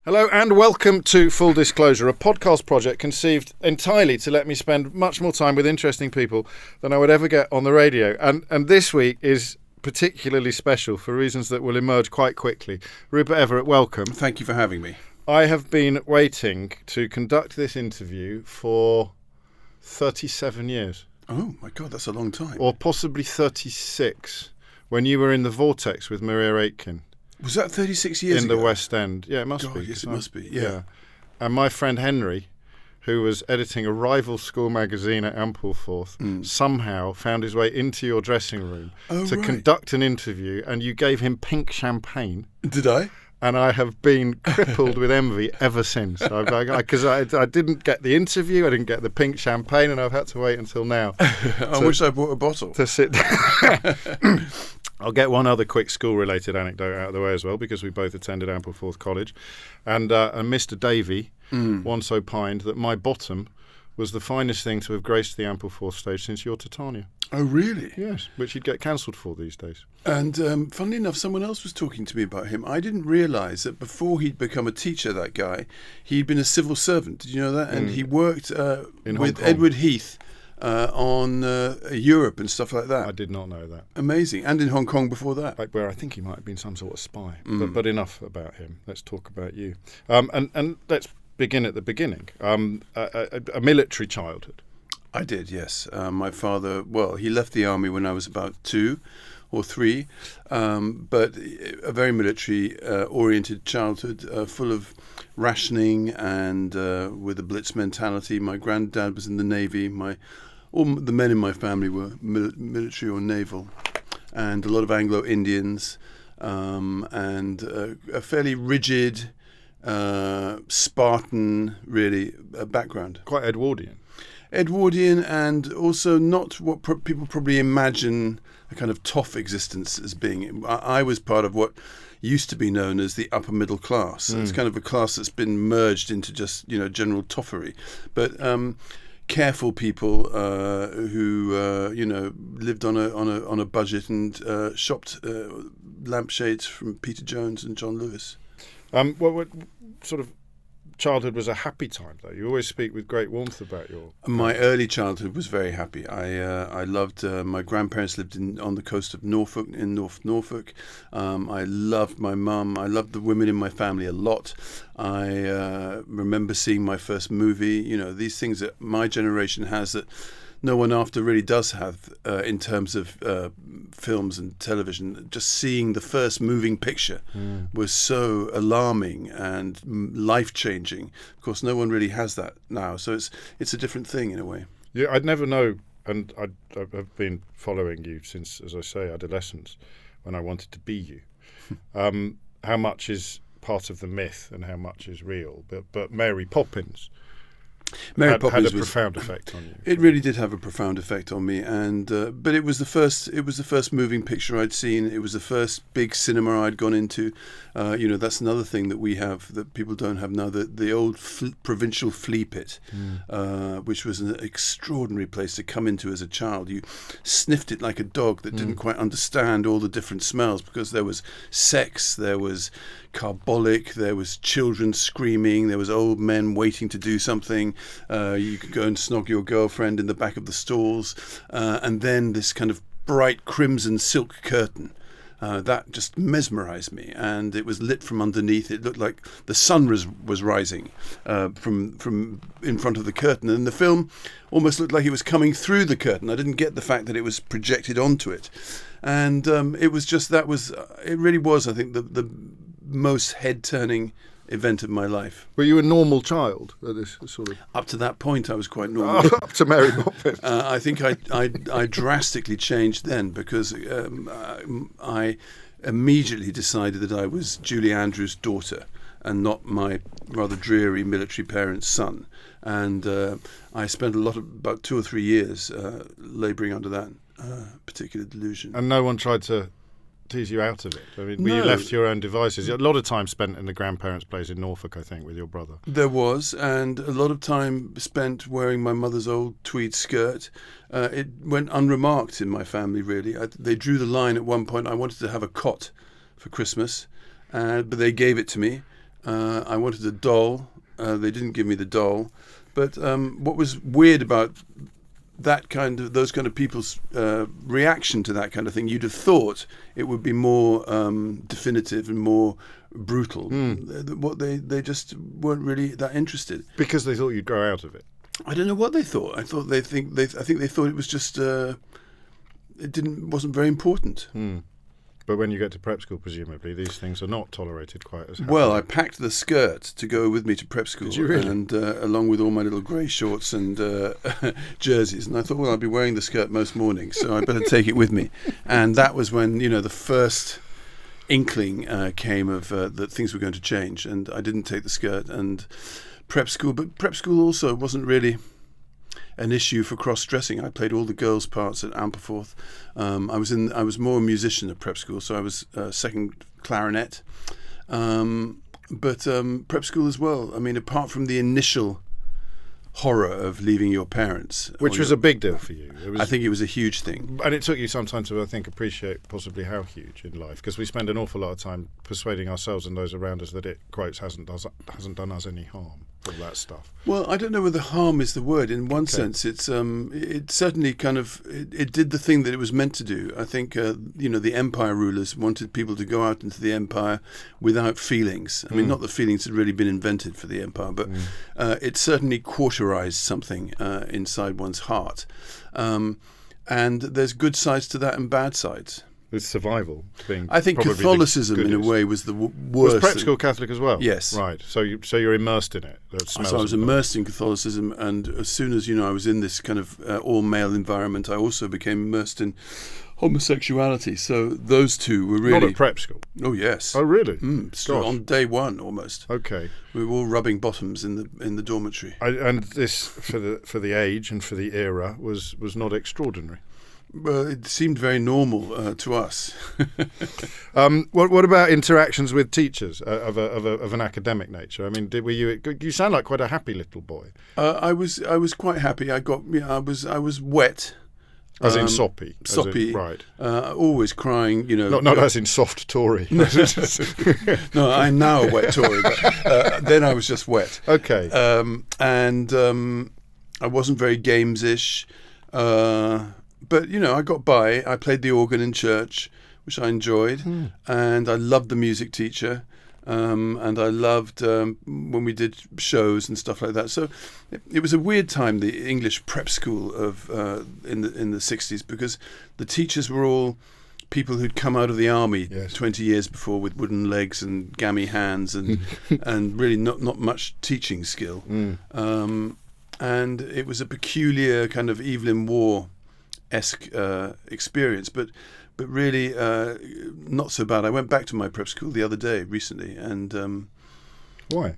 Hello and welcome to Full Disclosure, a podcast project conceived entirely to let me spend much more time with interesting people than I would ever get on the radio. And this week is particularly special for reasons that will emerge quite quickly. Rupert Everett, welcome. Thank you for having me. I have been waiting to conduct this interview for 37 years. Oh my God, that's a long time. Or possibly 36, when you were in the Vortex with Maria Aitken. Was that 36 years ago? In the West End. Yeah, it must God, be. yes, it must be, yeah. And my friend Henry, who was editing a rival school magazine at Ampleforth, somehow found his way into your dressing room to conduct an interview, and you gave him pink champagne. Did I? And I have been crippled with envy ever since. Because I didn't get the interview, I didn't get the pink champagne, and I've had to wait until now. I wish I bought a bottle. To sit down. I'll get one other quick school-related anecdote out of the way as well, because we both attended Ampleforth College. And Mr. Davey once opined that my bottom was the finest thing to have graced the Ampleforth stage since your Titania. Oh, really? Yes, which you'd get cancelled for these days. And funnily enough, someone else was talking to me about him. I didn't realise that before he'd become a teacher, that guy, he'd been a civil servant. Did you know that? And he worked with Edward Heath on Europe and stuff like that. I did not know that. Amazing. And in Hong Kong before that. Where I think he might have been some sort of spy. But enough about him. Let's talk about you. And let's begin at the beginning. A military childhood. I did, yes. My father, he left the army when I was about 2 or 3, but a very military-oriented childhood, full of rationing and with a blitz mentality. My granddad was in the Navy. All the men in my family were military or naval, and a lot of Anglo-Indians, and a fairly rigid, Spartan, really, background. Quite Edwardian. Edwardian, and also not what people probably imagine a kind of toff existence as being. I was part of what used to be known as the upper middle class. It's kind of a class that's been merged into just general toffery, but careful people who lived on a budget and shopped lampshades from Peter Jones and John Lewis. What sort of childhood was a happy time, though? You always speak with great warmth about your... My early childhood was very happy. I loved... my grandparents lived on the coast of Norfolk, in North Norfolk. I loved my mum. I loved the women in my family a lot. I remember seeing my first movie. These things that my generation has that no one after really does have in terms of films and television. Just seeing the first moving picture was so alarming and life-changing. Of course, no one really has that now, so it's a different thing in a way. Yeah, I'd never know, and I've been following you since, as I say, adolescence, when I wanted to be you. How much is part of the myth and how much is real? But Mary Poppins... had a profound effect on you. It really did have a profound effect on me, and but it was the first moving picture I'd seen. It was the first big cinema I'd gone into. That's another thing that we have that people don't have now. The old provincial flea pit, which was an extraordinary place to come into as a child. You sniffed it like a dog that didn't quite understand all the different smells, because there was sex, there was carbolic, there was children screaming, there was old men waiting to do something. You could go and snog your girlfriend in the back of the stalls, and then this kind of bright crimson silk curtain. That just mesmerized me, and it was lit from underneath. It looked like the sun was rising from in front of the curtain, and the film almost looked like it was coming through the curtain. I didn't get the fact that it was projected onto it, and it was just it really was, I think, the most head-turning event of my life. Were you a normal child at this sort of... Up to that point, I was quite normal. Up to Mary Poppins. I think I drastically changed then, because I immediately decided that I was Julie Andrews' daughter and not my rather dreary military parents' son. And I spent about 2 or 3 years labouring under that particular delusion. And no one tried to tease you out of it? I mean, No. you left to your own devices? A lot of time spent in the grandparents' place in Norfolk, I think, with your brother. There was, and a lot of time spent wearing my mother's old tweed skirt. It went unremarked in my family, really. They drew the line at one point. I wanted to have a cot for Christmas, but they gave it to me. I wanted a doll. They didn't give me the doll. But what was weird about those kind of people's reaction to that kind of thing, you'd have thought it would be more definitive and more brutal. What they just weren't really that interested, because they thought you'd grow out of it. I don't know what they thought. I think they thought it was just wasn't very important. But when you get to prep school, presumably these things are not tolerated quite as happily. Well, I packed the skirt to go with me to prep school. Did you really? And along with all my little grey shorts and jerseys. And I thought, well, I'll be wearing the skirt most mornings, so I better take it with me. And that was when, the first inkling came of that things were going to change. And I didn't take the skirt and prep school. But prep school also wasn't really an issue for cross-dressing. I played all the girls' parts at Ampleforth. I was more a musician at prep school, so I was second clarinet. But prep school as well. I mean, apart from the initial horror of leaving your parents, which was a big deal for you. I think it was a huge thing. And it took you some time to, I think, appreciate possibly how huge in life, because we spend an awful lot of time persuading ourselves and those around us that it, quotes, hasn't done us any harm. All that stuff. Well, I don't know whether harm is the word. In one sense, it certainly kind of it did the thing that it was meant to do. I think the empire rulers wanted people to go out into the empire without feelings. I mean, not that feelings had really been invented for the empire, but it certainly cauterized something inside one's heart. And there's good sides to that and bad sides. With survival being, I think Catholicism in a way was the worst. Was prep school Catholic as well? Yes. Right. So you're immersed in it. So I was immersed in Catholicism, and as soon as I was in this kind of all male environment, I also became immersed in homosexuality. So those two were really not at prep school. Oh yes. Oh really? So on day one almost. Okay. We were all rubbing bottoms in the dormitory. And this for the age and for the era was not extraordinary. Well, it seemed very normal to us. What about interactions with teachers of an academic nature? I mean, you sound like quite a happy little boy. I was quite happy. I was wet. As in soppy. Soppy. Right. Always crying, Not as in soft Tory. No, I'm now a wet Tory, but then I was just wet. Okay. And I wasn't very games-ish. But, I got by. I played the organ in church, which I enjoyed. And I loved the music teacher. And I loved when we did shows and stuff like that. So it was a weird time, the English prep school of in the 60s, because the teachers were all people who'd come out of the army 20 years before with wooden legs and gammy hands and and really not much teaching skill. And it was a peculiar kind of Evelyn Waugh-esque experience, but really not so bad. I went back to my prep school the other day recently, and why?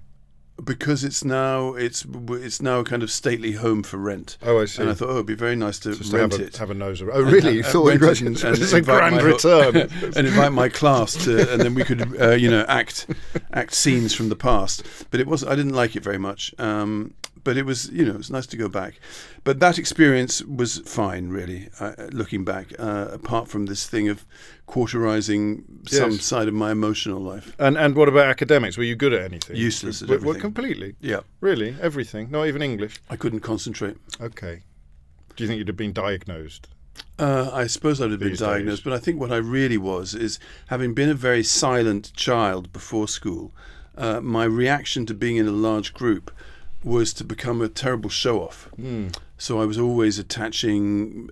Because it's now a kind of stately home for rent. Oh, I see. And I thought, it'd be very nice to just rent to it. Have a nose around. Oh, really? You thought it's a grand return, and invite my class to, and then we could, act scenes from the past. But it was, I didn't like it very much. But it was, it was nice to go back. But that experience was fine, really, looking back, apart from this thing of cauterizing some side of my emotional life. And what about academics? Were you good at anything? Useless at everything. What, completely? Yeah. Really? Everything? Not even English? I couldn't concentrate. Okay. Do you think you'd have been diagnosed? I suppose I'd have been diagnosed, but I think what I really was is, having been a very silent child before school, my reaction to being in a large group was to become a terrible show-off. So I was always attaching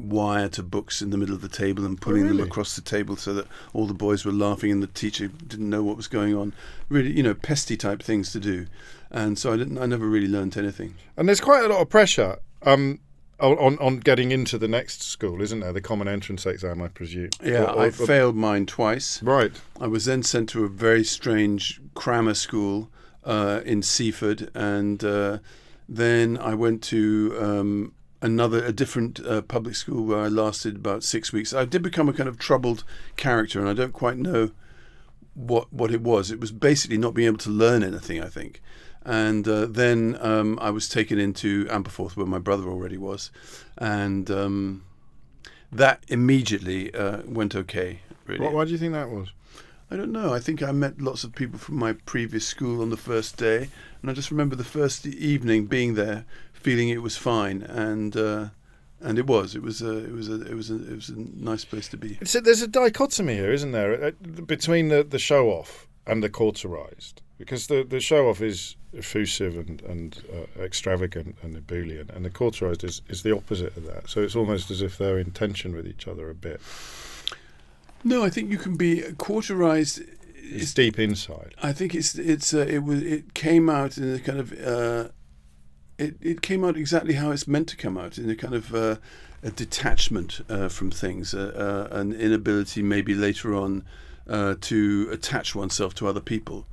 wire to books in the middle of the table and pulling them across the table so that all the boys were laughing and the teacher didn't know what was going on. Really, pesty type things to do. And so I never really learnt anything. And there's quite a lot of pressure on getting into the next school, isn't there? The common entrance exam, I presume. Yeah, I failed mine twice. Right. I was then sent to a very strange grammar school in Seaford, and then I went to a different public school where I lasted about 6 weeks. I did become a kind of troubled character, and I don't quite know what it was. It was basically not being able to learn anything, I think. And then I was taken into Ampleforth, where my brother already was, and that immediately went okay, really. Why do you think that was? I don't know. I think I met lots of people from my previous school on the first day, and I just remember the first evening being there, feeling it was fine, and it was a nice place to be. So there's a dichotomy here, isn't there, between the show off and the cauterized, because the show off is effusive and extravagant and ebullient, and the cauterized is the opposite of that. So it's almost as if they're in tension with each other a bit. No, I think you can be cauterized. It's deep inside. I think it came out in a kind of it came out exactly how it's meant to come out, in a kind of a detachment from things, an inability maybe later on to attach oneself to other people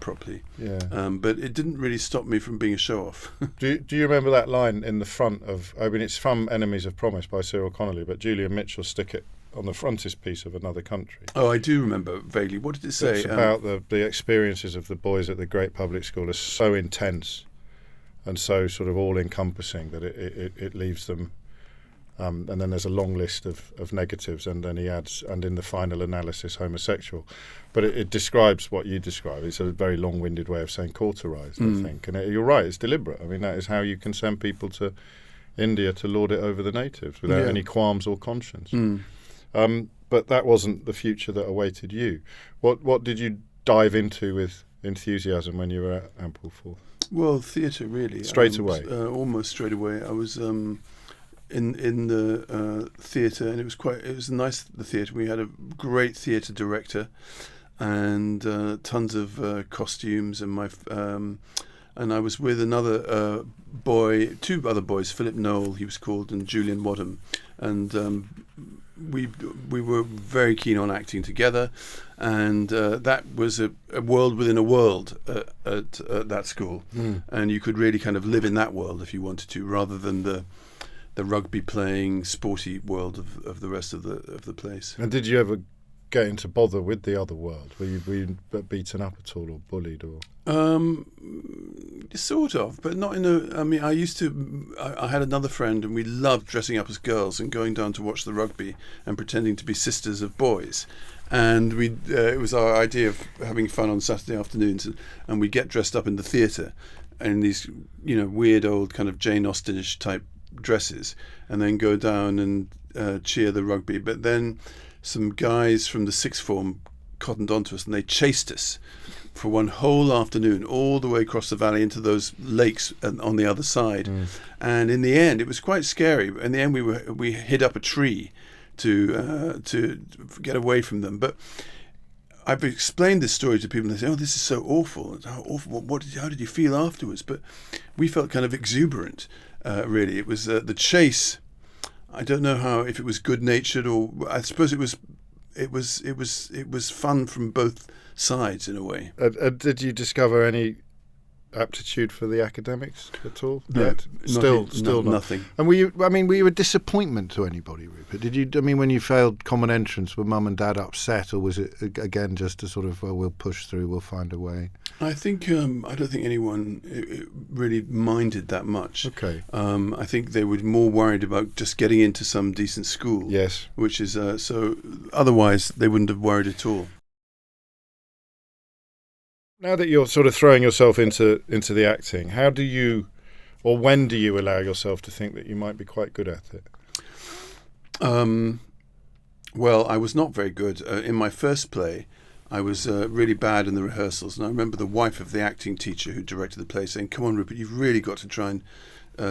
properly. Yeah. But it didn't really stop me from being a show-off. Do you remember that line in the front of? I mean, it's from Enemies of Promise by Cyril Connolly, but Julian Mitchell stick it on the frontispiece of Another Country. Oh, I do remember vaguely. What did it say? It's about the experiences of the boys at the great public school are so intense and so sort of all-encompassing that it leaves them. And then there's a long list of negatives, and then he adds, and in the final analysis, homosexual. But it describes what you describe. It's a very long-winded way of saying cauterized, I think. And you're right, it's deliberate. I mean, that is how you can send people to India to lord it over the natives without any qualms or conscience. But that wasn't the future that awaited you. What did you dive into with enthusiasm when you were at Ampleforth? Well, theatre, really. Straight away? Almost straight away. I was in the theatre, and it was nice, the theatre. We had a great theatre director and tons of costumes, and I was with another boy, two other boys, Philip Noel, he was called, and Julian Wadham, and we were very keen on acting together, and that was a world within a world at that school, and you could really kind of live in that world if you wanted to, rather than the rugby playing sporty world of the rest of the place. And did you ever get into bother with the other world? Were you beaten up at all or bullied or? Sort of, but not in a. I mean, I had another friend, and we loved dressing up as girls and going down to watch the rugby and pretending to be sisters of boys. And it was our idea of having fun on Saturday afternoons, and we'd get dressed up in the theatre in these, weird old kind of Jane Austenish type dresses, and then go down and cheer the rugby. But then some guys from the sixth form cottoned onto us, and they chased us for one whole afternoon all the way across the valley into those lakes on the other side. And in the end, it was quite scary. In the end, we hid up a tree to get away from them. But I've explained this story to people, and they say, "Oh, this is so awful! How awful! How did you feel afterwards?" But we felt kind of exuberant. Really, it was the chase. I don't know if it was good-natured, or I suppose it was fun from both sides in a way. Did you discover any aptitude for the academics at all? No, yet? Still not. Nothing. And were you a disappointment to anybody, Rupert? Did you? I mean, when you failed common entrance, were Mum and Dad upset, or was it again just a sort of, well, we'll push through, we'll find a way? I think I don't think anyone really minded that much. Okay. I think they were more worried about just getting into some decent school. Yes. Which is so. Otherwise, they wouldn't have worried at all. Now that you're sort of throwing yourself into the acting, how do you, or when do you allow yourself to think that you might be quite good at it? Well, I was not very good. In my first play, I was really bad in the rehearsals, and I remember the wife of the acting teacher who directed the play saying, "Come on, Rupert, you've really got to try and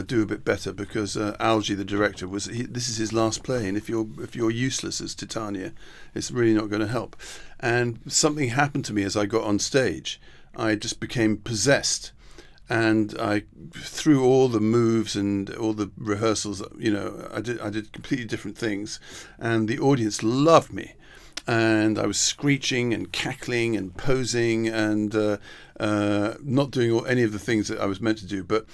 do a bit better, because Algie, the director, this is his last play, and if you're useless as Titania, it's really not going to help." And something happened to me as I got on stage. I just became possessed, and I, through all the moves and all the rehearsals, I did completely different things, and the audience loved me. And I was screeching and cackling and posing and not doing any of the things that I was meant to do. But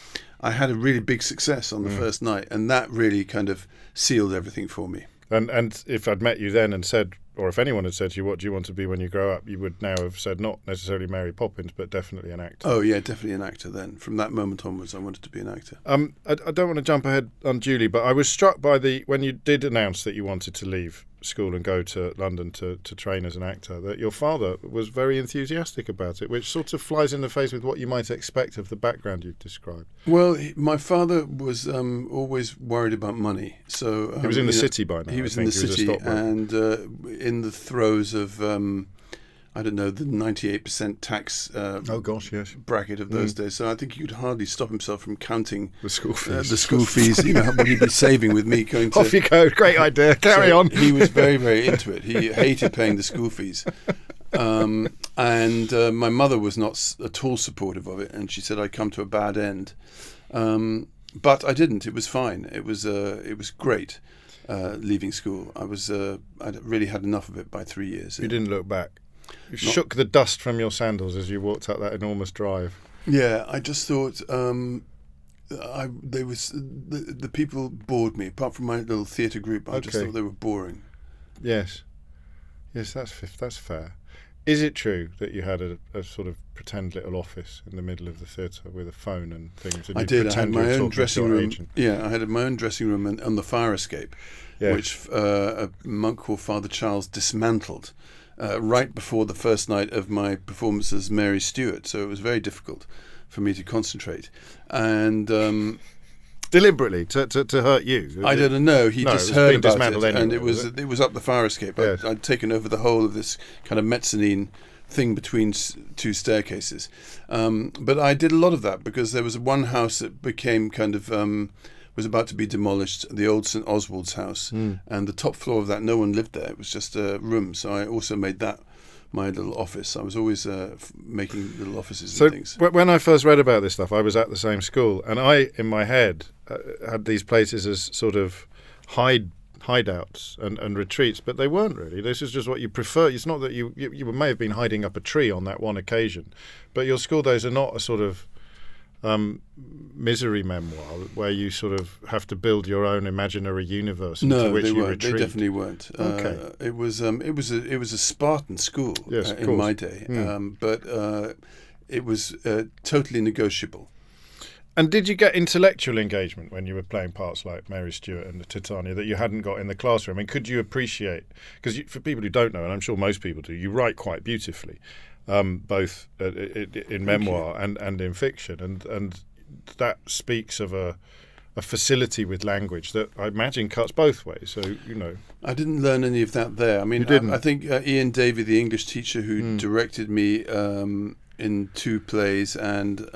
I had a really big success on the first night, and that really kind of sealed everything for me. And if I'd met you then and said, or if anyone had said to you, what do you want to be when you grow up, you would now have said not necessarily Mary Poppins, but definitely an actor. Oh, yeah, definitely an actor then. From that moment onwards, I wanted to be an actor. I don't want to jump ahead unduly, but I was struck by when you did announce that you wanted to leave school and go to London to train as an actor, that your father was very enthusiastic about it, which sort of flies in the face with what you might expect of the background you've described. Well, my father was always worried about money. So he was in the city by now. He was in the city and in the throes of I don't know, the 98% tax bracket of those days. So I think he could hardly stop himself from counting the school fees. What he'd be saving with me going to... Off you go, great idea, carry on. He was very, very into it. He hated paying the school fees. And my mother was not at all supportive of it, and she said I'd come to a bad end. But I didn't. It was fine. It was great leaving school. I'd really had enough of it by 3 years. You didn't look back? You shook the dust from your sandals as you walked up that enormous drive. Yeah, I just thought the people bored me. Apart from my little theatre group, I just thought they were boring. Yes, that's fair. Is it true that you had a sort of pretend little office in the middle of the theatre with a phone and things? And I did. I had my own dressing room. Yeah, I had my own dressing room on the fire escape, which a monk called Father Charles dismantled. Right before the first night of my performance as Mary Stuart, so it was very difficult for me to concentrate. And deliberately to hurt you? I don't know. He just heard about it, anyway, and it was up the fire escape. Yes. I'd taken over the whole of this kind of mezzanine thing between two staircases. But I did a lot of that because there was one house that became kind of was about to be demolished, the old St Oswald's house, and the top floor of that, no one lived there. It was just a room, so I also made that my little office. I was always making little offices and things. So when I first read about this stuff, I was at the same school, and I, in my head, had these places as sort of hideouts and retreats, but they weren't really. This is just what you prefer. It's not that you may have been hiding up a tree on that one occasion, but your school days are not a sort of misery memoir where you sort of have to build your own imaginary universe into which you retreat. They definitely weren't. Okay. It was a Spartan school in my day, but it was totally negotiable. And did you get intellectual engagement when you were playing parts like Mary Stuart and the Titania that you hadn't got in the classroom? I mean, could you appreciate, because for people who don't know, and I'm sure most people do, you write quite beautifully. Both in memoir and in fiction, and that speaks of a facility with language that I imagine cuts both ways. So I didn't learn any of that there. I mean, you didn't. I think Ian Davey, the English teacher who directed me in 2 plays, and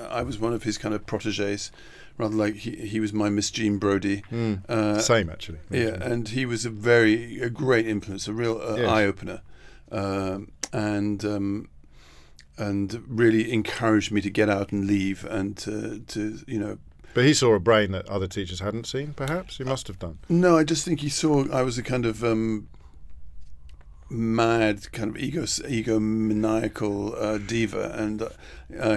I was one of his kind of protégés, rather like he was my Miss Jean Brodie. Same actually. Yeah, and he was a great influence, a real eye opener. And really encouraged me to get out and leave and to. But he saw a brain that other teachers hadn't seen, perhaps? He must have done. No, I just think he saw I was a kind of mad, kind of egomaniacal diva, and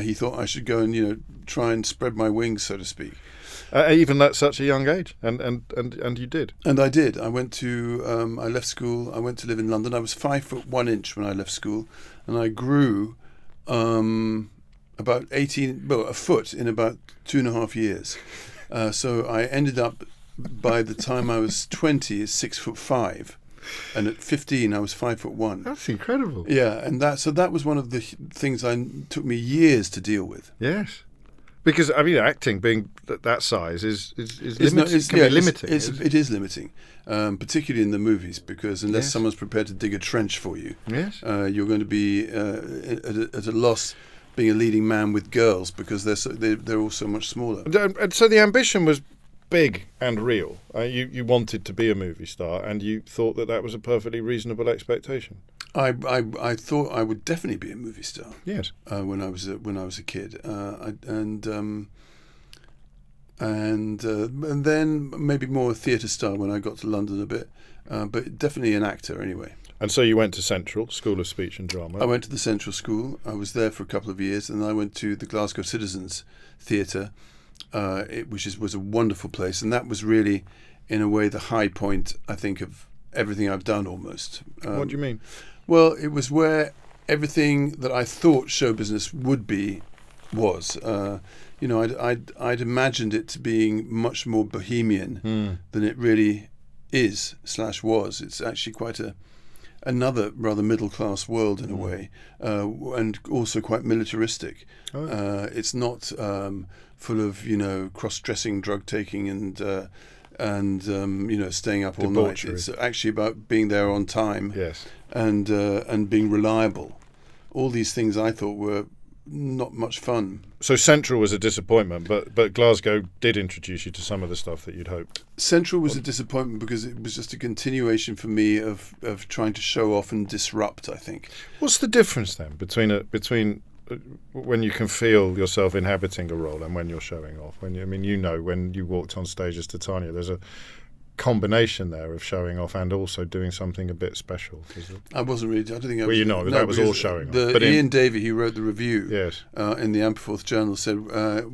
he thought I should go and try and spread my wings, so to speak. Even at such a young age, and you did. And I did. I went to. I left school. I went to live in London. I was 5'1" when I left school, and I grew about a foot in about 2.5 years. So I ended up, by the time I was 20, as 6'5", and at 15 I was 5'1". That's incredible. Yeah, and that was one of the things took me years to deal with. Yes. Because acting being that size is limited. Can be limiting. It is limiting, particularly in the movies, because unless someone's prepared to dig a trench for you, you're going to be at a loss being a leading man with girls because they're all so much smaller. And so the ambition was big and real. You wanted to be a movie star, and you thought that was a perfectly reasonable expectation. I thought I would definitely be a movie star. Yes. When I was a kid, and then maybe more a theatre star when I got to London a bit, but definitely an actor anyway. And so you went to Central School of Speech and Drama. I went to the Central School. I was there for a couple of years, and then I went to the Glasgow Citizens Theatre, which was a wonderful place, and that was really, in a way, the high point, I think, of everything I've done almost. What do you mean? Well, it was where everything that I thought show business would be was. I'd imagined it being much more bohemian than it really was. It's actually quite another rather middle class world in a way, and also quite militaristic. It's not full of cross dressing, drug taking, and staying up all night. It's actually about being there on time, yes, and being reliable. All these things I thought were not much fun. So Central was a disappointment, but Glasgow did introduce you to some of the stuff that you'd hoped. Central was a disappointment because it was just a continuation for me of trying to show off and disrupt, I think. What's the difference then between when you can feel yourself inhabiting a role and when you're showing off? When you walked on stage as Titania, there's a combination there of showing off and also doing something a bit special. I wasn't really. I don't think I was. Well, that was all showing off. But Ian Davey, who wrote the review, yes, in the Ampleforth Journal, said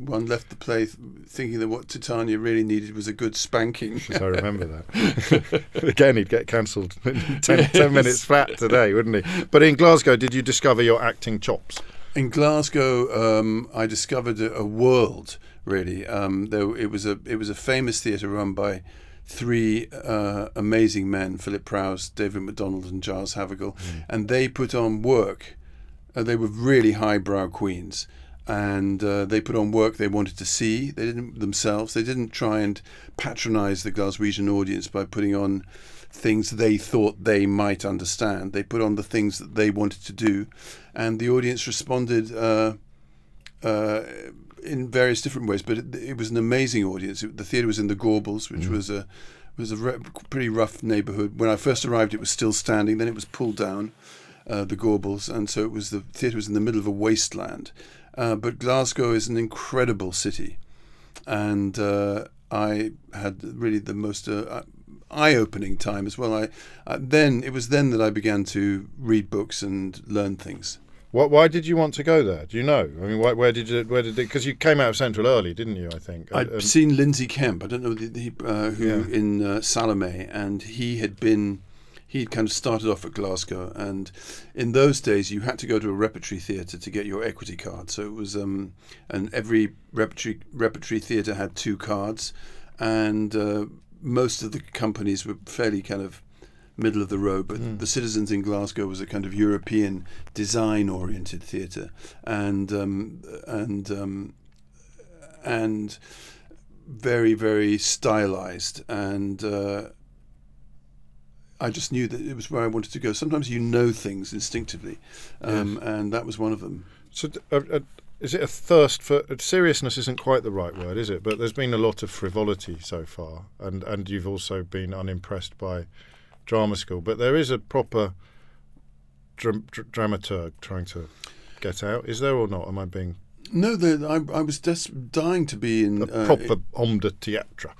one left the play thinking that what Titania really needed was a good spanking. Yes, I remember that. Again, he'd get cancelled 10 minutes flat today, wouldn't he? But in Glasgow, did you discover your acting chops? In Glasgow, I discovered a world. Really, it was a famous theatre run by three amazing men: Philip Prowse, David MacDonald, and Giles Havergal, and they put on work. They were really highbrow queens, and they put on work they wanted to see. They didn't themselves. They didn't try and patronise the Glaswegian audience by putting on things they thought they might understand. They put on the things that they wanted to do, and the audience responded in various different ways. But it was an amazing audience. The theatre was in the Gorbals, which was a pretty rough neighbourhood. When I first arrived, it was still standing. Then it was pulled down, the Gorbals, and so the theatre was in the middle of a wasteland. But Glasgow is an incredible city, and I had really the most eye-opening time as well. It was then that I began to read books and learn things. Why did you want to go there? Do you know? I mean, where did it? Because you came out of Central early, didn't you? I think I'd seen Lindsay Kemp. I don't know in Salome, and he'd kind of started off at Glasgow, and in those days you had to go to a repertory theatre to get your equity card. So it was, and every repertory theatre had 2 cards, and most of the companies were fairly kind of middle of the road, but the Citizens in Glasgow was a kind of European design-oriented theatre, and very, very stylized, and I just knew that it was where I wanted to go. Sometimes you know things instinctively, and that was one of them. So is it a thirst for seriousness? Isn't quite the right word, is it? But there's been a lot of frivolity so far, and you've also been unimpressed by drama school, but there is a proper dramaturg trying to get out. Is there or not? Am I being... No, I was dying to be in... a proper homme de théâtre.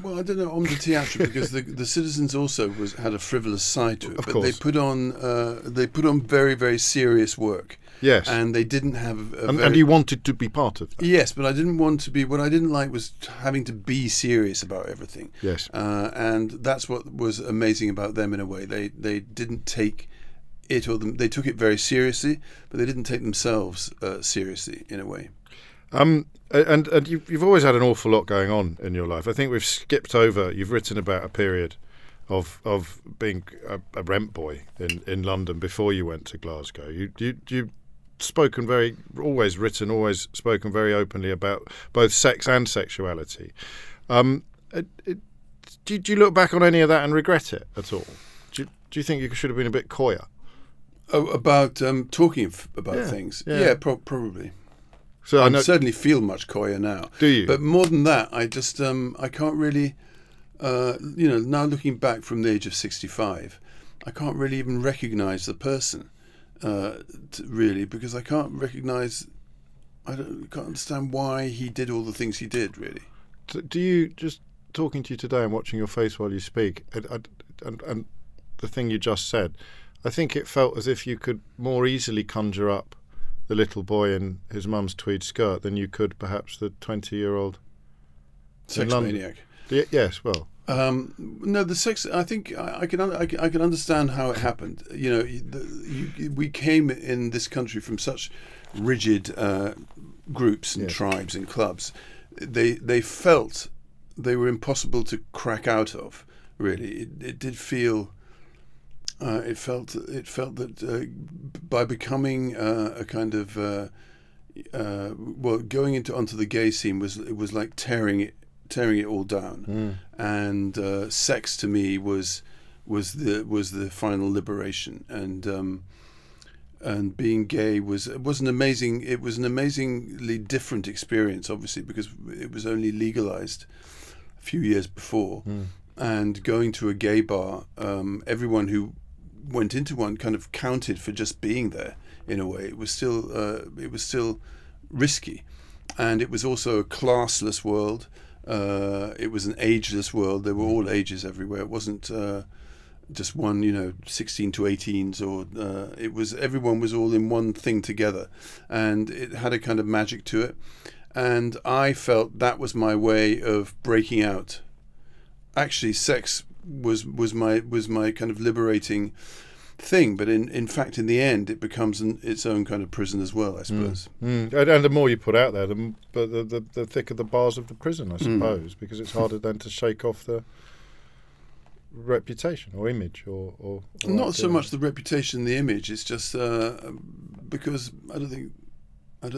Well, I don't know, homme de théâtre, because the Citizens also had a frivolous side to it. Of but course. They put on very, very serious work. Yes. And they didn't have and you wanted to be part of that. Yes, but I didn't want to be... What I didn't like was having to be serious about everything. Yes. And that's what was amazing about them in a way. They didn't take it, they took it very seriously, but they didn't take themselves seriously in a way. And you've always had an awful lot going on in your life. I think we've skipped over... You've written about a period of being a rent boy in London before you went to Glasgow. You always spoken very openly about both sex and sexuality. Do you look back on any of that and regret it at all? Do you think you should have been a bit coyer? Oh, about talking about things? Yeah, probably. So I certainly feel much coyer now. Do you? But more than that, I just I can't really, now looking back from the age of 65, I can't really even recognise the person. Really, because I can't recognise, can't understand why he did all the things he did, really. Do you, just talking to you today and watching your face while you speak, and the thing you just said, I think it felt as if you could more easily conjure up the little boy in his mum's tweed skirt than you could perhaps the 20-year-old sex maniac. Yes, well. No, the sex. I think I can understand how it happened. We came in this country from such rigid groups and tribes and clubs. They felt they were impossible to crack out of Really, it did feel. It felt that by becoming a kind of going onto the gay scene was like tearing it all down, and sex to me was the final liberation, and being gay was an amazingly different experience, obviously, because it was only legalized a few years before. And going to a gay bar, everyone who went into one kind of counted for just being there. In a way, it was still risky, and it was also a classless world. It was an ageless world. There were all ages everywhere. It wasn't just one, 16 to 18s, or it was, everyone was all in one thing together, and it had a kind of magic to it. And I felt that was my way of breaking out. Actually, sex was my kind of liberating thing, but in fact, in the end, it becomes its own kind of prison as well, I suppose. And the more you put out there, the thicker the bars of the prison, I suppose, because it's harder then to shake off the reputation or image or not so much the reputation, the image. It's just because I don't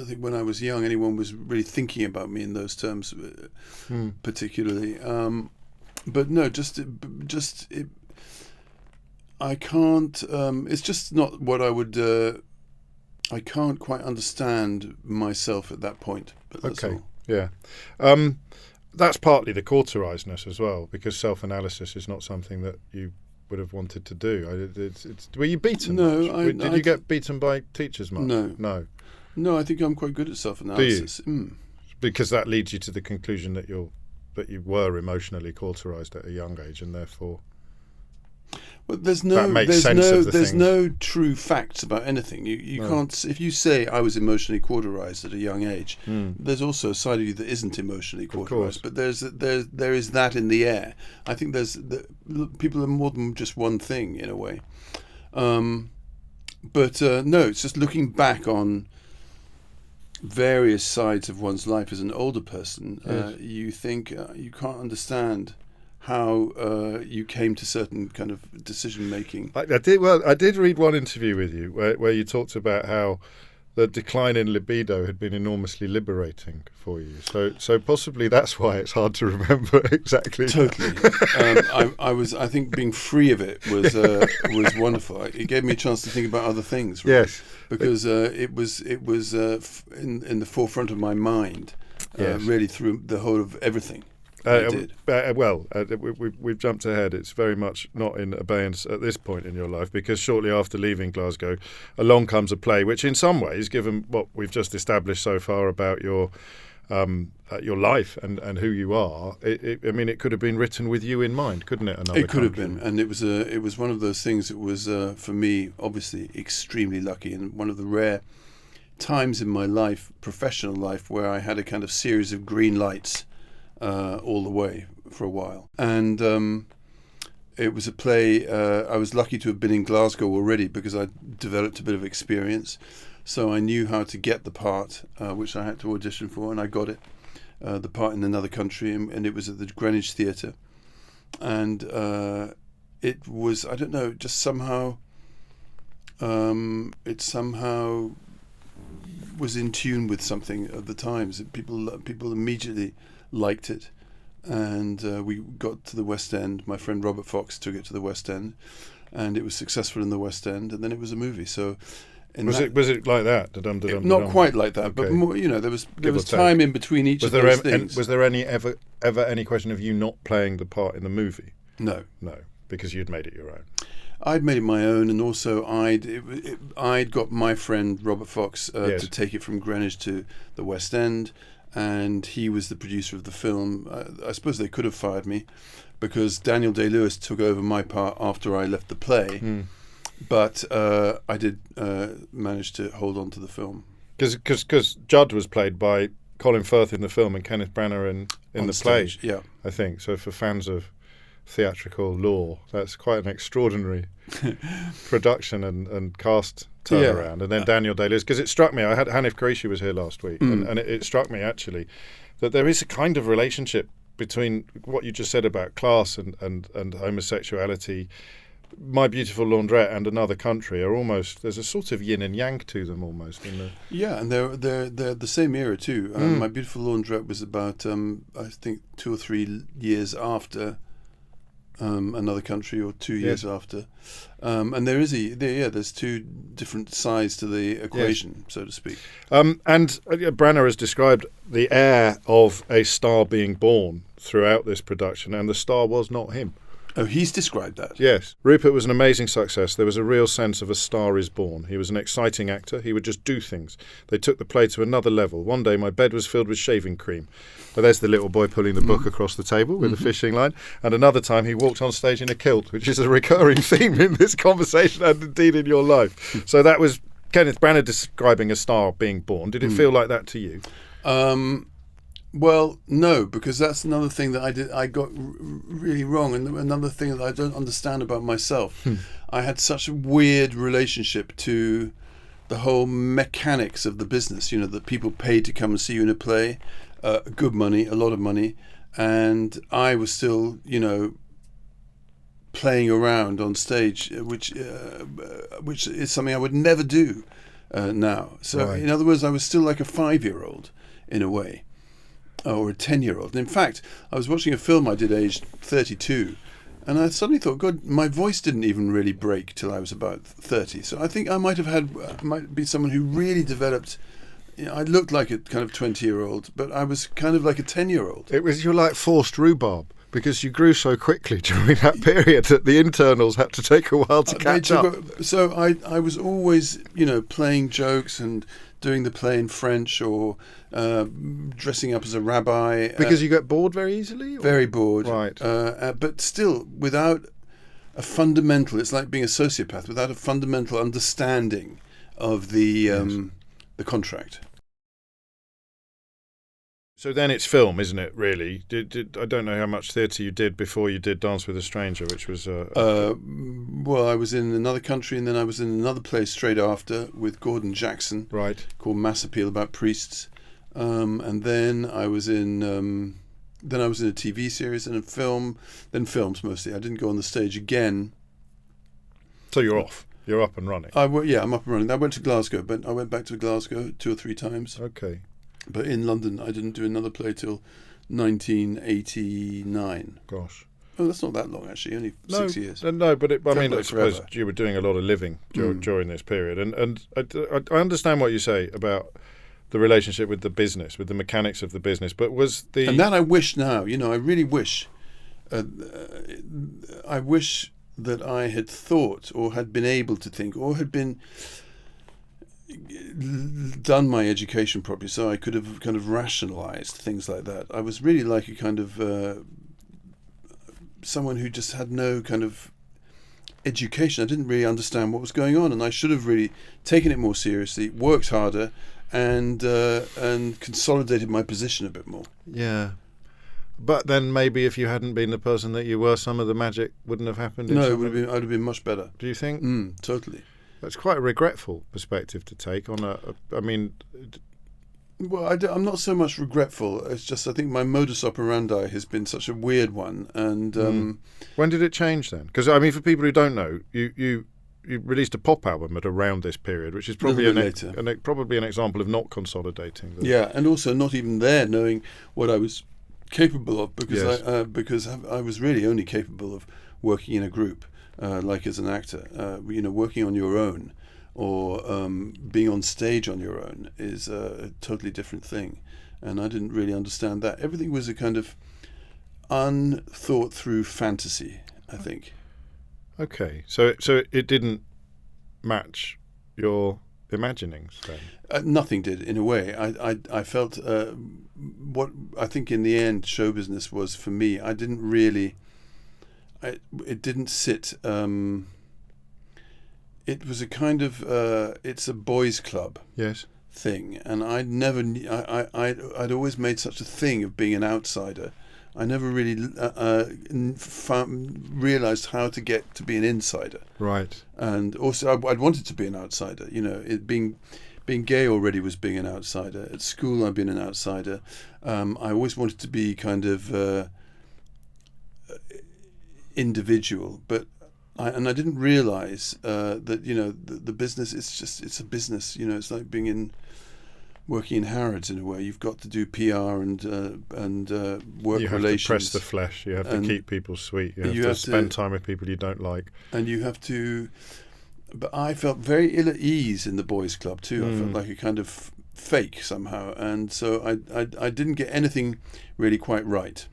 think when I was young anyone was really thinking about me in those terms, particularly. But no, I can't. It's just not what I would. I can't quite understand myself at that point. But that's all. Yeah. That's partly the cauterizedness as well, because self-analysis is not something that you would have wanted to do. Were you beaten? No. Much? Did you get beaten by teachers much? No. I think I'm quite good at self-analysis. Do you? Because that leads you to the conclusion that you were emotionally cauterized at a young age, and therefore. Well, there's no true facts about anything. You can't. If you say I was emotionally cauterized at a young age, there's also a side of you that isn't emotionally cauterized. But there is that in the air. I think people are more than just one thing in a way. But no, it's just looking back on various sides of one's life as an older person. Yes. You think you can't understand how you came to certain kind of decision making. I did read one interview with you where you talked about how the decline in libido had been enormously liberating for you. So possibly that's why it's hard to remember exactly. Totally. I think being free of it was wonderful. It gave me a chance to think about other things. Really, yes. Because it was in the forefront of my mind. Really through the whole of everything. We've jumped ahead. It's very much not in abeyance at this point in your life, because shortly after leaving Glasgow, along comes a play which, in some ways, given what we've just established so far about your life and who you are, it could have been written with you in mind, couldn't it? It could have been, and it was one of those things that was for me obviously extremely lucky, and one of the rare times in my life, professional life, where I had a kind of series of green lights. All the way for a while, and it was a play. I was lucky to have been in Glasgow already because I developed a bit of experience, so I knew how to get the part, which I had to audition for, and I got it, the part in another country, and it was at the Greenwich Theatre, and it was, I don't know, just somehow, it somehow was in tune with something of the times. People immediately liked it, and we got to the West End. My friend Robert Fox took it to the West End, and it was successful in the West End, and then it was a movie. So was it like that? Not quite like that, but more, there was time in between each of those things. Was there ever any question of you not playing the part in the movie? No, because you'd made it your own. I'd made it my own, and also I'd got my friend Robert Fox to take it from Greenwich to the West End. And he was the producer of the film. I suppose they could have fired me because Daniel Day-Lewis took over my part after I left the play. But I did manage to hold on to the film. Because Judd was played by Colin Firth in the film and Kenneth Branagh in the stage, play, I think. So for fans of theatrical lore, that's quite an extraordinary production and cast turnaround. And then Daniel Day-Lewis, because it struck me, Hanif Qureshi was here last week, and it struck me actually that there is a kind of relationship between what you just said about class and homosexuality, My Beautiful Laundrette and Another Country are almost, there's a sort of yin and yang to them almost. Yeah, and they're the same era too. My Beautiful Laundrette was about I think 2 or 3 years after Another Country, or 2 years after, and there's two different sides to the equation, so to speak. And Branagh has described the air of a star being born throughout this production, and the star was not him. Oh, he's described that. Yes. Rupert was an amazing success. There was a real sense of a star is born. He was an exciting actor. He would just do things. They took the play to another level. One day my bed was filled with shaving cream. But there's the little boy pulling the book across the table with a fishing line. And another time he walked on stage in a kilt, which is a recurring theme in this conversation and indeed in your life. So that was Kenneth Branagh describing a star being born. Did it feel like that to you? Well, no, because that's another thing that I got really wrong, and another thing that I don't understand about myself. I had such a weird relationship to the whole mechanics of the business, that people paid to come and see you in a play, good money, a lot of money, and I was still, playing around on stage, which is something I would never do now. So, in other words, I was still like a 5-year-old in a way. Or a 10-year-old. And in fact, I was watching a film I did aged 32, and I suddenly thought, God, my voice didn't even really break till I was about 30. So I think I might be someone who really developed. I looked like a kind of 20-year-old, but I was kind of like a 10-year-old. You're like forced rhubarb, because you grew so quickly during that period that the internals had to take a while to catch up. So I was always, playing jokes and doing the play in French, or dressing up as a rabbi. Because you get bored very easily? Or? Very bored. Right. But still, without a fundamental, it's like being a sociopath, without a fundamental understanding of the contract. So then it's film, isn't it, really? I don't know how much theatre you did before you did Dance with a Stranger, which was... Well, I was in Another Country, and then I was in another play straight after with Gordon Jackson, right, called Mass Appeal, about priests. And then I was in a TV series and a film, then films mostly. I didn't go on the stage again. So you're off. You're up and running. I'm up and running. I went to Glasgow, but I went back to Glasgow 2 or 3 times. Okay. But in London, I didn't do another play till 1989. Gosh. Oh, that's not that long, actually. Only 6 years. No, but I suppose forever. You were doing a lot of living during this period. And I understand what you say about the relationship with the business, with the mechanics of the business. But And that I wish now, I really wish. I wish that I had thought, or had been able to think, or had been... done my education properly, so I could have kind of rationalized things like that. I was really like a kind of someone who just had no kind of education. I didn't really understand what was going on, and I should have really taken it more seriously, worked harder, and consolidated my position a bit more. Yeah. But then maybe if you hadn't been the person that you were, some of the magic wouldn't have happened. No, I'd have been much better. Do you think? Totally. That's quite a regretful perspective to take on Well, I'm not so much regretful. It's just I think my modus operandi has been such a weird one. And when did it change then? Because for people who don't know, you released a pop album at around this period, which is probably probably an example of not consolidating. Yeah, and also not even there knowing what I was capable of, because I was really only capable of working in a group. Like as an actor, working on your own or being on stage on your own is a totally different thing. And I didn't really understand that. Everything was a kind of unthought through fantasy, I think. Okay, so it didn't match your imaginings then? Nothing did, in a way. I felt what I think in the end show business was for me. I didn't really... it didn't sit. It was a kind of it's a boys' club thing, and I'd never. I'd always made such a thing of being an outsider. I never really realized how to get to be an insider. Right. And also, I'd wanted to be an outsider. Being being gay already was being an outsider. At school, I've been an outsider. I always wanted to be kind of individual, but I didn't realise that the business. It's a business. It's like working in Harrods in a way. You've got to do PR and work relations. You have to press the flesh. You have to keep people sweet. You have to spend time with people you don't like. And you have to. But I felt very ill at ease in the boys' club too. I felt like a kind of fake somehow, and so I didn't get anything really quite right.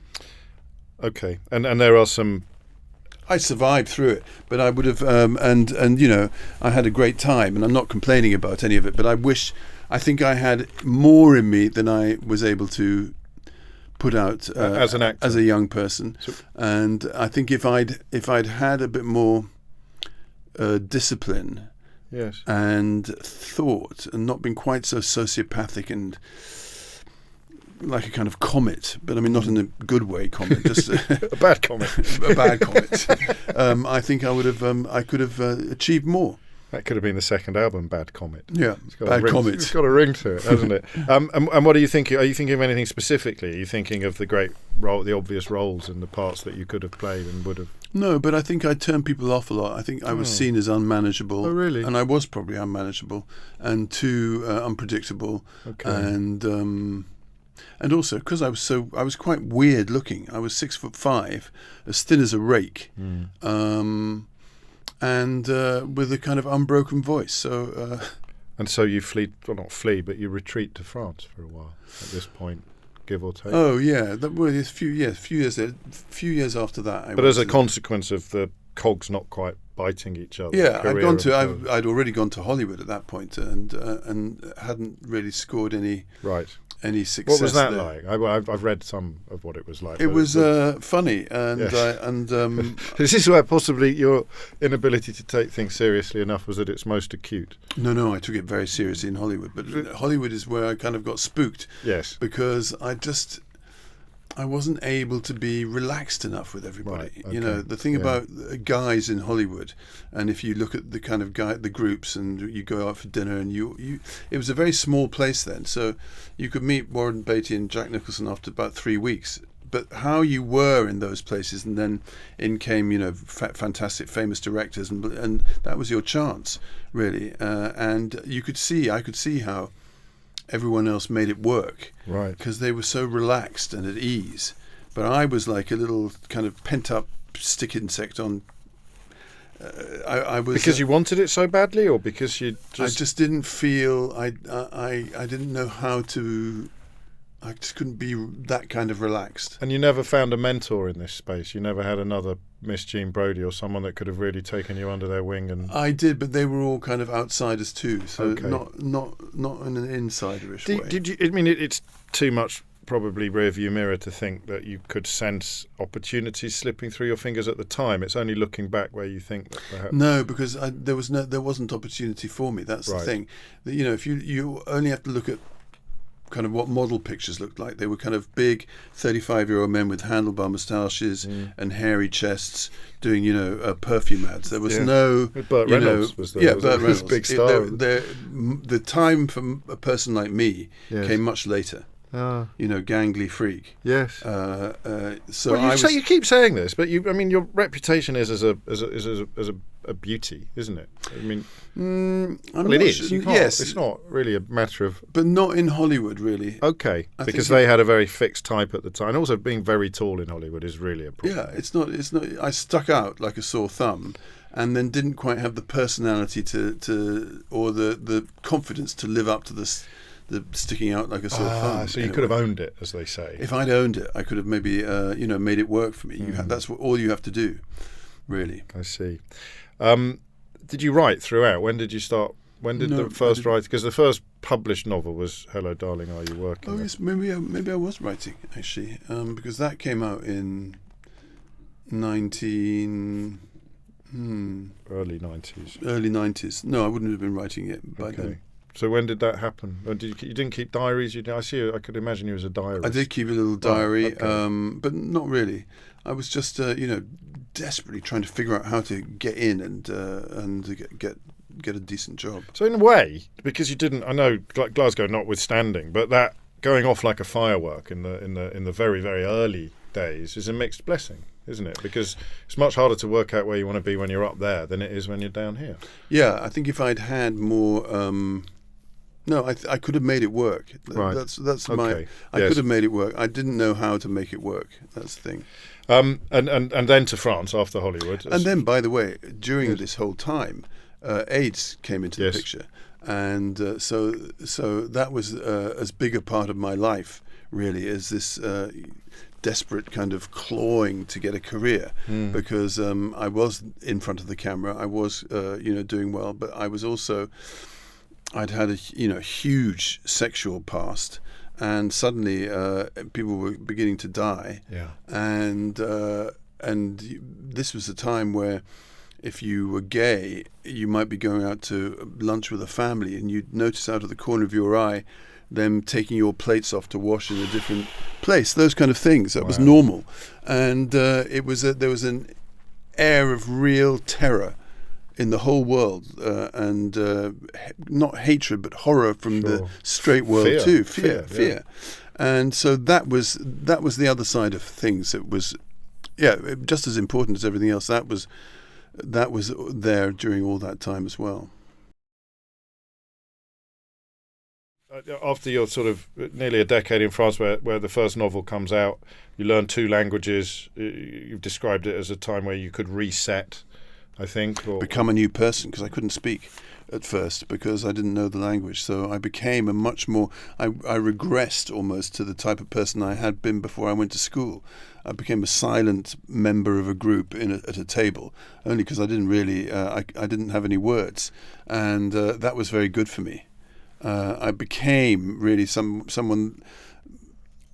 Okay, and there are some. I survived through it, but I would have, and I had a great time, and I'm not complaining about any of it. But I think I had more in me than I was able to put out as an actor, as a young person. And I think if I'd had a bit more discipline, yes, and thought, and not been quite so sociopathic and like a kind of comet, but I mean not in a good way comet, just a bad comet. A bad comet. I think I could have achieved more. That could have been the second album, Bad Comet. Yeah, Bad Comet. It's got a ring to it, hasn't it? And what are you thinking? Are you thinking of anything specifically? Are you thinking of the obvious roles and the parts that you could have played and would have? No, but I think I turned people off a lot. I think I was seen as unmanageable. Oh, really? And I was probably unmanageable and too unpredictable. Okay. And also because I was quite weird looking. I was 6'5", as thin as a rake. And with a kind of unbroken voice. So, and so you not flee, but you retreat to France for a while at this point, give or take. Oh yeah, a few years after that. But as a consequence of the cogs not quite biting each other. Yeah, I'd already gone to Hollywood at that point, and hadn't really scored any. Right. Any success. What was that there. like? I've read some of what it was like. It was funny, and yes. This is where possibly your inability to take things seriously enough was at its most acute. No, I took it very seriously in Hollywood, but Hollywood is where I kind of got spooked. Yes, because I wasn't able to be relaxed enough with everybody. Right, okay. The thing about guys in Hollywood, and if you look at the kind of the groups, and you go out for dinner, and it was a very small place then, so you could meet Warren Beatty and Jack Nicholson after about 3 weeks. But how you were in those places, and then in came fantastic, famous directors, and that was your chance, really. And I could see how everyone else made it work, right? Because they were so relaxed and at ease. But I was like a little kind of pent-up stick insect on. I was because you wanted it so badly, or because you just. I just didn't feel. I didn't know how to. I just couldn't be that kind of relaxed. And you never found a mentor in this space. You never had another Miss Jean Brodie or someone that could have really taken you under their wing. And I did, but they were all kind of outsiders too. So not in an insiderish way. Did you? I mean, it's too much probably rearview mirror to think that you could sense opportunities slipping through your fingers at the time. It's only looking back where you think that perhaps. No, because there wasn't opportunity for me. That's the thing. If you only have to look at kind of what model pictures looked like. They were kind of big 35-year-old men with handlebar moustaches and hairy chests doing, perfume ads. There was no... Burt Reynolds was there. Yeah, Burt Reynolds. Big star. The time for a person like me came much later. Gangly freak. Yes. So you keep saying this, but your reputation is as a beauty, isn't it? I mean, it is. Yes, it's not really a matter of. But not in Hollywood, really. Okay, because they had a very fixed type at the time. And also, being very tall in Hollywood is really a problem. Yeah, it's not. I stuck out like a sore thumb, and then didn't quite have the personality to or the confidence to live up to this. The sticking out like a sore thumb. So you could have owned it, as they say. If I'd owned it, I could have maybe made it work for me. That's all you have to do, really. I see. Did you write throughout? When did you start? When did the first write? Because the first published novel was "Hello, Darling, Are You Working?" Oh yes, maybe I was writing actually, because that came out in early 90s. Early 90s. No, I wouldn't have been writing it by then. So when did that happen? You didn't keep diaries? I could imagine you as a diarist. I did keep a little diary, but not really. I was just, desperately trying to figure out how to get in and get get a decent job. So in a way, because you didn't, I know Glasgow notwithstanding, but that going off like a firework in the very, very early days is a mixed blessing, isn't it? Because it's much harder to work out where you want to be when you're up there than it is when you're down here. Yeah, I think if I'd had more, I could have made it work. Right. That's Okay. my. I Yes. could have made it work. I didn't know how to make it work. That's the thing. And then to France after Hollywood. And then, by the way, during this whole time, AIDS came into the Yes. picture, and so that was as big a part of my life, really, as this desperate kind of clawing to get a career, because I was in front of the camera, I was doing well, but I was also, I'd had a huge sexual past. And suddenly, people were beginning to die. Yeah. And this was a time where, if you were gay, you might be going out to lunch with a family, and you'd notice out of the corner of your eye them taking your plates off to wash in a different place. Those kind of things. That was normal, and there was an air of real terror in the whole world, and not hatred but horror from the straight world too. Fear. Yeah. And so that was the other side of things. It was just as important as everything else. That was there during all that time as well. After your sort of nearly a decade in France, where the first novel comes out, you learn 2 languages. You've described it as a time where you could reset, I think, or become a new person, because I couldn't speak at first because I didn't know the language. So I became a much more, I regressed almost to the type of person I had been before I went to school. I became a silent member of a group at a table, only because I didn't really, I didn't have any words, and that was very good for me. I became really someone.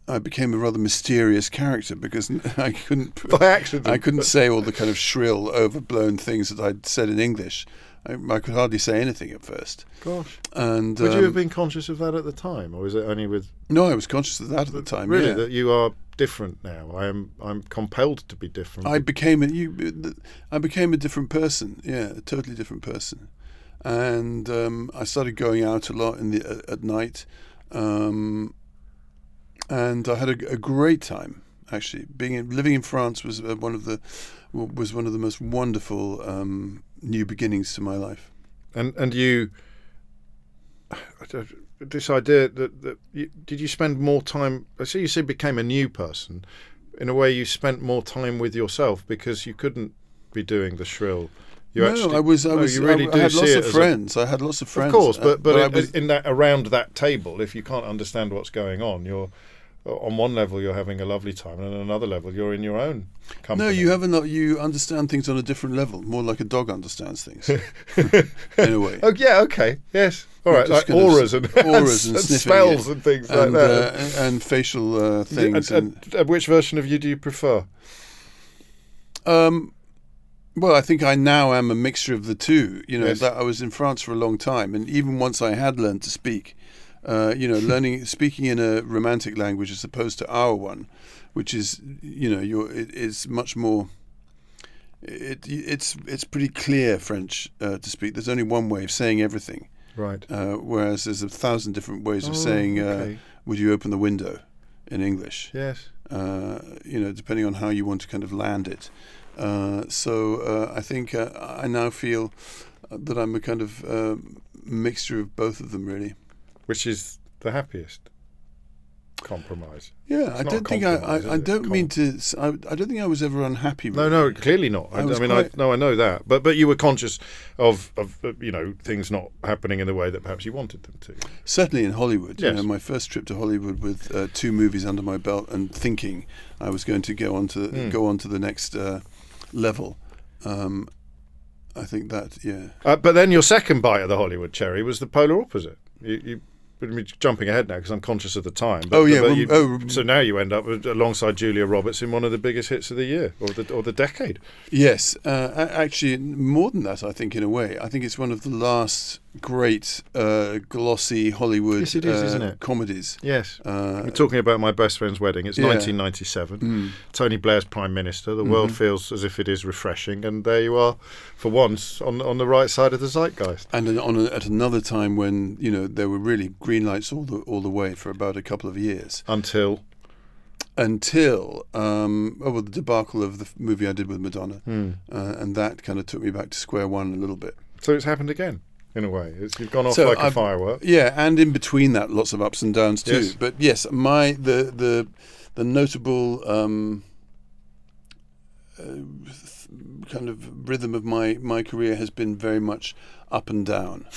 I became a rather mysterious character because I couldn't by accident. I couldn't say all the kind of shrill, overblown things that I'd said in English. I could hardly say anything at first. Gosh. And would you have been conscious of that at the time, or was it only with? No, I was conscious of that at the time. Really, yeah. that you are different now. I'm compelled to be different. I became a different person. Yeah, a totally different person. And I started going out a lot at night. And I had a great time, actually. Living in France was one of the most wonderful new beginnings to my life. And you, this idea that did you spend more time? I see you said became a new person. In a way, you spent more time with yourself because you couldn't be doing the shrill. I had lots of friends. I had lots of friends. Of course, but in that around that table, if you can't understand what's going on, you're on one level you're having a lovely time, and on another level you're in your own company. No, you understand things on a different level, more like a dog understands things. In a way. Oh yeah, okay, yes, all right, like auras and and spells and things like that, and facial things. And which version of you do you prefer? Well, I think I now am a mixture of the two. Yes. That I was in France for a long time, and even once I had learned to speak, speaking in a romantic language as opposed to our one, which is, it is much more. It's pretty clear French to speak. There's only one way of saying everything, right? Whereas there's 1,000 different ways of saying, okay. "Would you open the window?" in English. Yes. Depending on how you want to kind of land it. So I think I now feel that I'm a kind of mixture of both of them, really. Which is the happiest compromise? Yeah, I don't think I don't mean to. I don't think I was ever unhappy. Really. No, clearly not. I know that. But you were conscious of things not happening in the way that perhaps you wanted them to. Certainly in Hollywood. Yes. My first trip to Hollywood with 2 movies under my belt and thinking I was going to go on to the next level. I think that, yeah. But then your second bite of the Hollywood cherry was the polar opposite. You jumping ahead now because I'm conscious of the time. So now you end up alongside Julia Roberts in one of the biggest hits of the year or the decade. Yes, actually more than that. I think in a way, I think it's one of the last great glossy Hollywood Yes, it is, isn't it? comedies. Yes. We're talking about My Best Friend's Wedding. It's 1997. Tony Blair's Prime Minister. The world feels as if it is refreshing, and there you are, for once, on the right side of the zeitgeist. And at another time when there were really green lights all the way for about a couple of years Until the debacle of the movie I did with Madonna, and that kind of took me back to square one a little bit. So it's happened again, in a way. You've gone off like a firework. Yeah, and in between that, lots of ups and downs too. Yes. But yes, the notable kind of rhythm of my career has been very much up and down.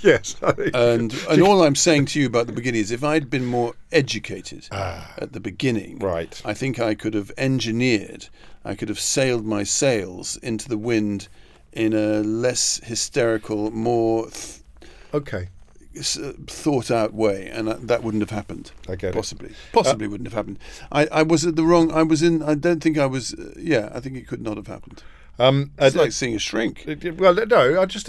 Yes. I think. And all I'm saying to you about the beginning is, if I'd been more educated at the beginning, right, I think I could have sailed my sails into the wind in a less hysterical, more thought out way, and that wouldn't have happened. I get possibly wouldn't have happened. I was at the wrong. I don't think I was. I think it could not have happened. It's like seeing a shrink. Well, no, I just,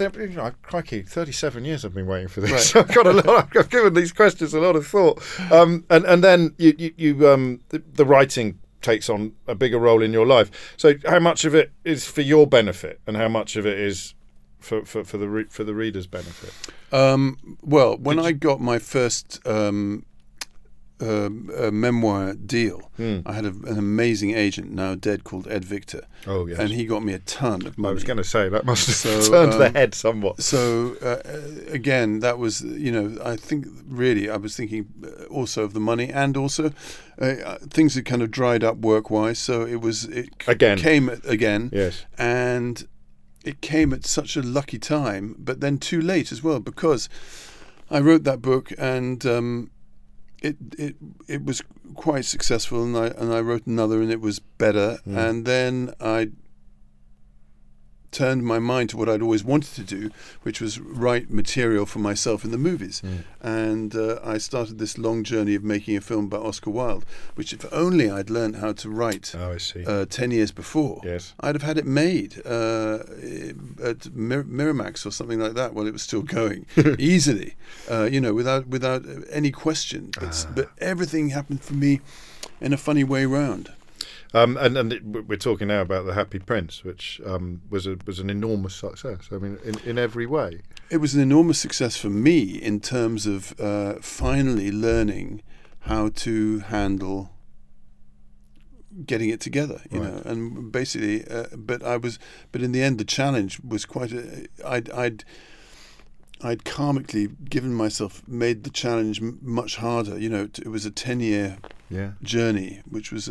crikey, 37 years I've been waiting for this. Right. I've got a lot. I've given these questions a lot of thought, and then the writing takes on a bigger role in your life. So, how much of it is for your benefit, and how much of it is for the reader's benefit? Well, when I got my first memoir deal, I had an amazing agent, now dead, called Ed Victor. Oh, yes. And he got me a ton of money. I was going to say, that must have turned the head somewhat. So, again, that was, I think, really, I was thinking also of the money, and also things had kind of dried up work-wise, so came again. Yes. And it came at such a lucky time, but then too late as well, because I wrote that book, and it was quite successful, and I wrote another, and it was better, and then I turned my mind to what I'd always wanted to do, which was write material for myself in the movies. And I started this long journey of making a film about Oscar Wilde, which if only I'd learned how to write 10 years before, I'd have had it made at Miramax or something like that while it was still going, easily, without any question. But everything happened for me in a funny way round. And we're talking now about The Happy Prince, which was an enormous success. I mean, in every way. It was an enormous success for me in terms of finally learning how to handle getting it together, you know, and basically. But in the end, the challenge was quite. I'd karmically made the challenge much harder. It was a 10-year journey, which was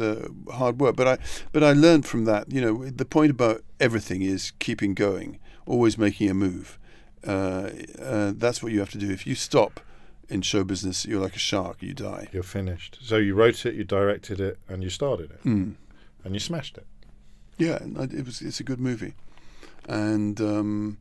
hard work. But I learned from that. The point about everything is keeping going, always making a move. That's what you have to do. If you stop in show business, you're like a shark. You die. You're finished. So you wrote it, you directed it, and you started it, and you smashed it. Yeah, it's a good movie, and.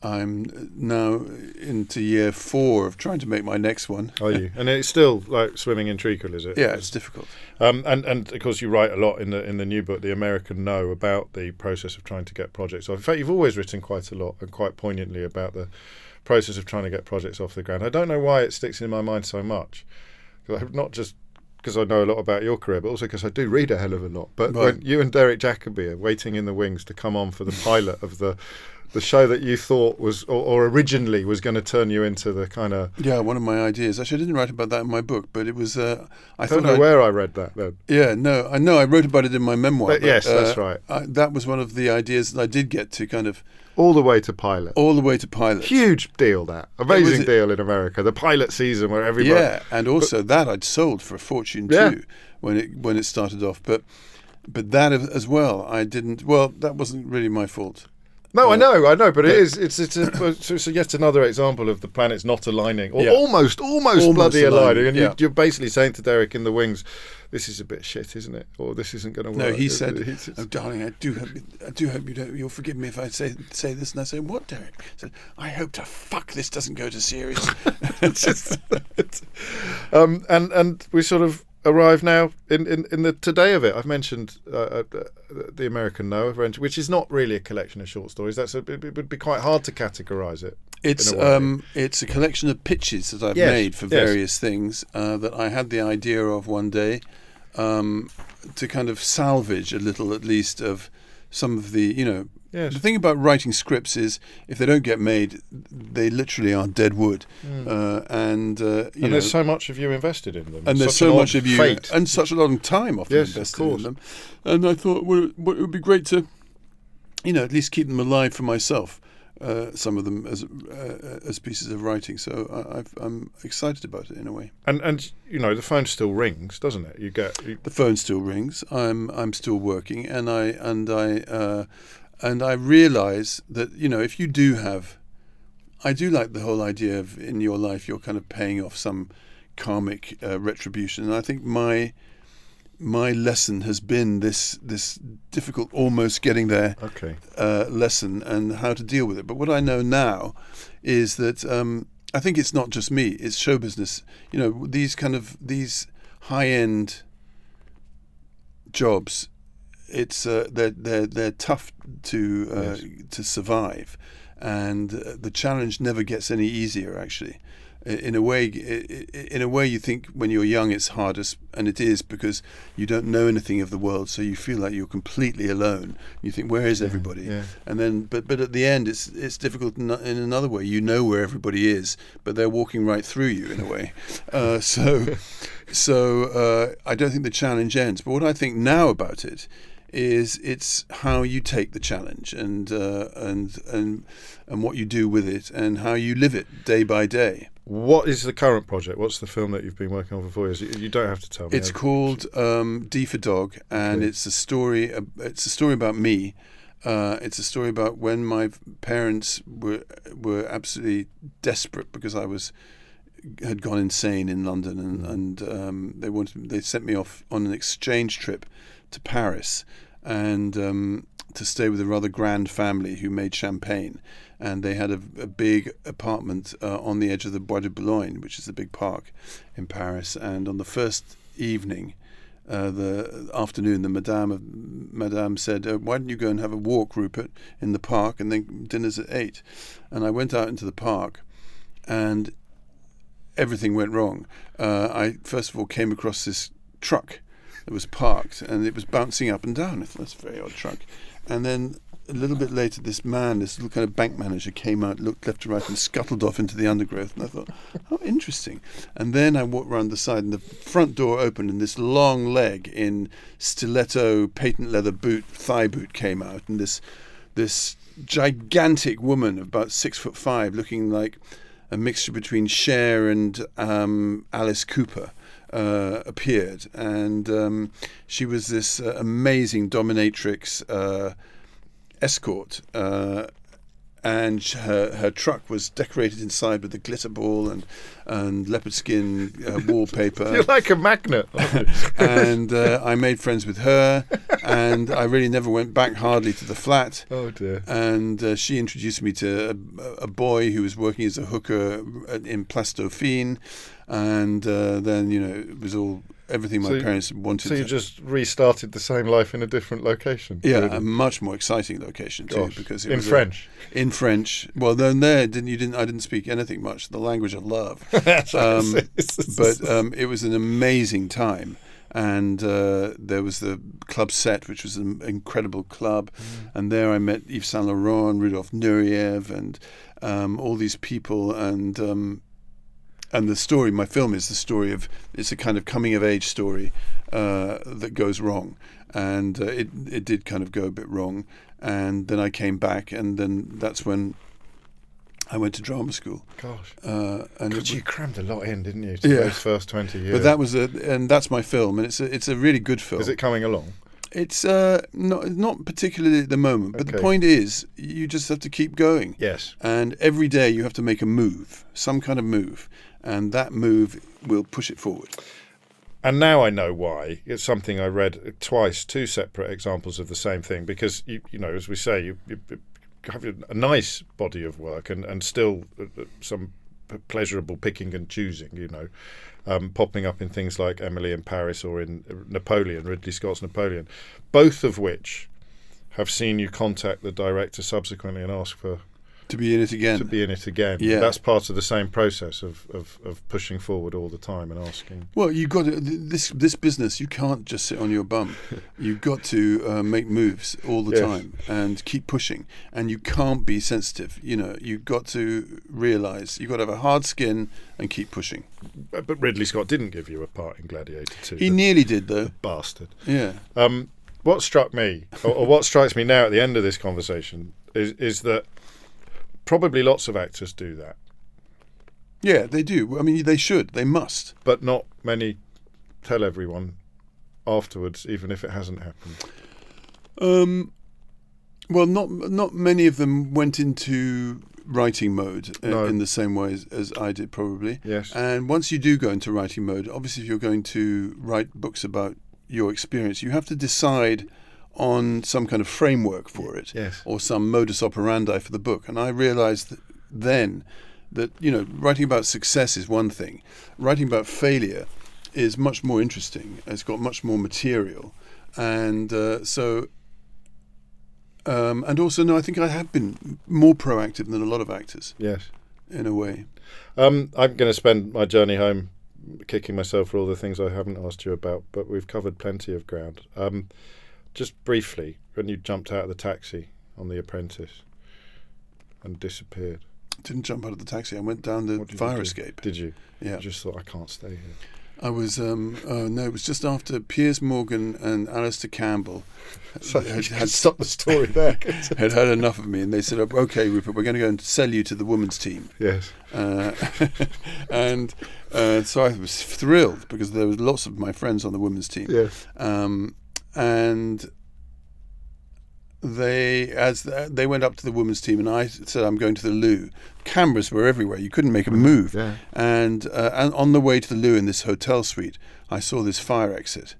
I'm now into year 4 of trying to make my next one. Are you? And it's still like swimming in treacle, is it? Yeah, it's difficult. And of course you write a lot in the new book, The American No, about the process of trying to get projects off. In fact, you've always written quite a lot and quite poignantly about the process of trying to get projects off the ground. I don't know why it sticks in my mind so much. Not just because I know a lot about your career, but also because I do read a hell of a lot. But when you and Derek Jacobi are waiting in the wings to come on for the pilot of the show that you thought was, or originally was going to turn you into the kind of... Yeah, one of my ideas. Actually, I didn't write about that in my book, but it was... I don't know where I read that then. Yeah, no, I know I wrote about it in my memoir. But yes, that's right. That was one of the ideas that I did get to kind of... All the way to pilot. Huge deal, that. Amazing deal in America. The pilot season where everybody... Yeah, and also that I'd sold for a fortune too when it started off. But that as well, I didn't... Well, that wasn't really my fault. No, I know, but it's yet another example of the planets not aligning, or almost bloody aligning. And you're basically saying to Derek in the wings, "This is a bit shit, isn't it? Or this isn't going to work." No, he said, "Oh, darling, I do hope you'll forgive me if I say this." And I say, "What, Derek?" He said, "I hope to fuck this doesn't go to series." And we sort of arrive now in the today of it. I've mentioned The American No, which is not really a collection of short stories. It would be quite hard to categorise it. It's in a way. it's a collection of pitches that I've Yes, made for various things that I had the idea of one day to kind of salvage a little, at least, of some of the, Yes. The thing about writing scripts is if they don't get made, they literally are dead wood. And there's so much of you invested in them. and there's Such so an much odd of you fate. and such a long time often Yes, of invested in course. them. And I thought, well, it would be great to, at least keep them alive for myself. Some of them as pieces of writing. So I'm excited about it in a way. And the phone still rings, doesn't it? The phone still rings. I'm still working, and I realise that if you do have, I do like the whole idea of in your life you're kind of paying off some karmic retribution, and I think my lesson has been this difficult, almost getting there lesson, and how to deal with it. But what I know now is that I think it's not just me; it's show business. These high-end jobs. It's they're tough to survive, and the challenge never gets any easier. Actually, in a way, you think when you're young it's hardest, and it is because you don't know anything of the world, so you feel like you're completely alone. You think, where is everybody? Yeah. And then, but at the end, it's difficult in another way. You know where everybody is, but they're walking right through you in a way. So I don't think the challenge ends. But what I think now about it is it's how you take the challenge and what you do with it and how you live it day by day. What is the current project? What's the film that you've been working on for 4 years? You don't have to tell me. It's called D for Dog, and it's a story. It's a story about me. It's a story about when my parents were absolutely desperate because I had gone insane in London, and they sent me off on an exchange trip to Paris, and to stay with a rather grand family who made champagne, and they had a big apartment on the edge of the Bois de Boulogne, which is a big park in Paris. And on the first evening, the afternoon, the madame said, "Why don't you go and have a walk, Rupert, in the park, and then dinner's at 8." And I went out into the park, and everything went wrong. I first of all came across this truck that was parked, and it was bouncing up and down. I thought, that's a very odd truck. And then a little bit later, this little kind of bank manager, came out, looked left and right, and scuttled off into the undergrowth. And I thought, how interesting. And then I walked round the side, and the front door opened, and this long leg in stiletto, patent leather thigh boot came out, and this gigantic woman of about 6'5", looking like a mixture between Cher and Alice Cooper, appeared, and she was this amazing dominatrix escort, and her truck was decorated inside with a glitter ball and leopard skin wallpaper. You're like a magnet, aren't you? And I made friends with her, and I really never went back hardly to the flat. Oh dear. And she introduced me to a boy who was working as a hooker in Place Dauphine, and then it was all everything my parents wanted. So you just restarted the same life in a different location. Yeah, really? a much more exciting location too, because it in was French. In French. Well, then I didn't speak anything much. The language of love. But it was an amazing time. And there was the Club Set, which was an incredible club, and there I met Yves Saint Laurent, Rudolf Nureyev, and all these people, and the story. My film is the story of, it's a kind of coming of age story that goes wrong, and it did kind of go a bit wrong, and then I came back, and then that's when I went to drama school. Gosh. And you crammed a lot in, didn't you? Those first 20 years. But that was and that's my film, and it's a really good film. Is it coming along? It's not particularly at the moment, but the point is, you just have to keep going. Yes. And every day you have to make a move, some kind of move, and that move will push it forward. And now I know why. It's something I read twice, two separate examples of the same thing, because you as we say, you have a nice body of work and still some pleasurable picking and choosing, popping up in things like Emily in Paris or in Napoleon, Ridley Scott's Napoleon, both of which have seen you contact the director subsequently and ask for to be in it again. To be in it again. Yeah. That's part of the same process of pushing forward all the time and asking. Well, you've got to, this business. You can't just sit on your bum. You've got to make moves all the time and keep pushing. And you can't be sensitive. You've got to realise you've got to have a hard skin and keep pushing. But Ridley Scott didn't give you a part in Gladiator 2. He nearly did, though. The bastard. Yeah. What struck me, or what strikes me now at the end of this conversation, is that probably lots of actors do that. Yeah, they do. I mean, they should. They must. But not many tell everyone afterwards, even if it hasn't happened. Well, not many of them went into writing mode in the same way as I did, probably. Yes. And once you do go into writing mode, obviously if you're going to write books about your experience, you have to decide on some kind of framework for it, or some modus operandi for the book. And I realised then that writing about success is one thing, writing about failure is much more interesting. It's got much more material, and and also, no, I think I have been more proactive than a lot of actors. Yes, in a way. I'm going to spend my journey home kicking myself for all the things I haven't asked you about, but we've covered plenty of ground. Just briefly, when you jumped out of the taxi on The Apprentice and disappeared. I didn't jump out of the taxi. I went down the fire escape. Did you? Yeah. I just thought, I can't stay here. I was, no, it was just after Piers Morgan and Alistair Campbell had stopped the story there. had had enough of me, and they said, "Okay, Rupert, we're going to go and sell you to the women's team." Yes. And so I was thrilled because there was lots of my friends on the women's team. Yes. And they went up to the women's team, and I said, "I'm going to the loo." Cameras were everywhere; you couldn't make a move. Yeah. And on the way to the loo in this hotel suite, I saw this fire exit.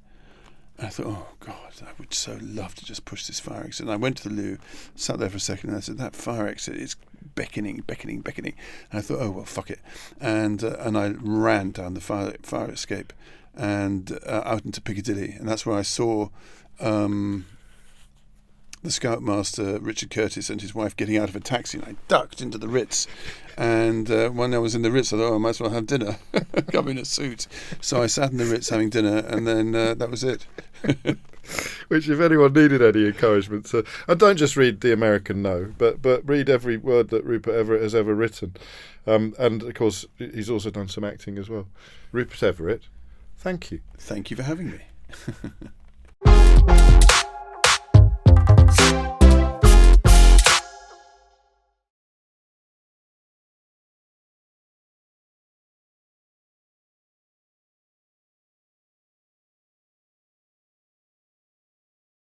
And I thought, "Oh God, I would so love to just push this fire exit." And I went to the loo, sat there for a second, and I said, "That fire exit is beckoning." And I thought, "Oh well, fuck it," and I ran down the fire escape and out into Piccadilly, and that's where I saw the Scoutmaster Richard Curtis and his wife getting out of a taxi, and I ducked into the Ritz. And when I was in the Ritz, I thought, I might as well have dinner. Come in a suit. So I sat in the Ritz having dinner, and then that was it. Which, if anyone needed any encouragement, and don't just read The American No, but read every word that Rupert Everett has ever written. And of course, he's also done some acting as well. Rupert Everett, thank you. Thank you for having me.